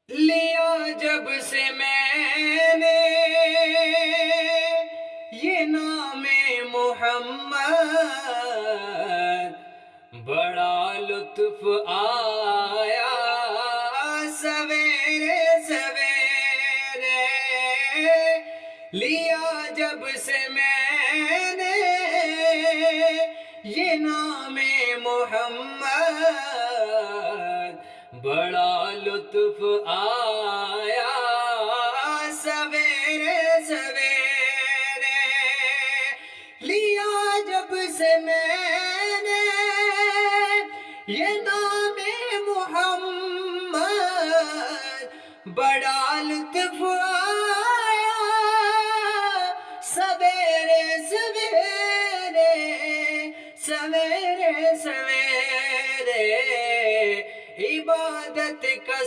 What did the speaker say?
لیا جب سے میں نے یہ نام محمد، بڑا لطف آیا سویرے سویرے۔ لیا جب سے میں نے یہ نام محمد، بڑا لطف آیا سویرے سویرے۔ لیا جب سے میں نے یہ نام محمد، بڑا لطف آیا سویرے سویرے سویرے سویرے۔ عبادت کا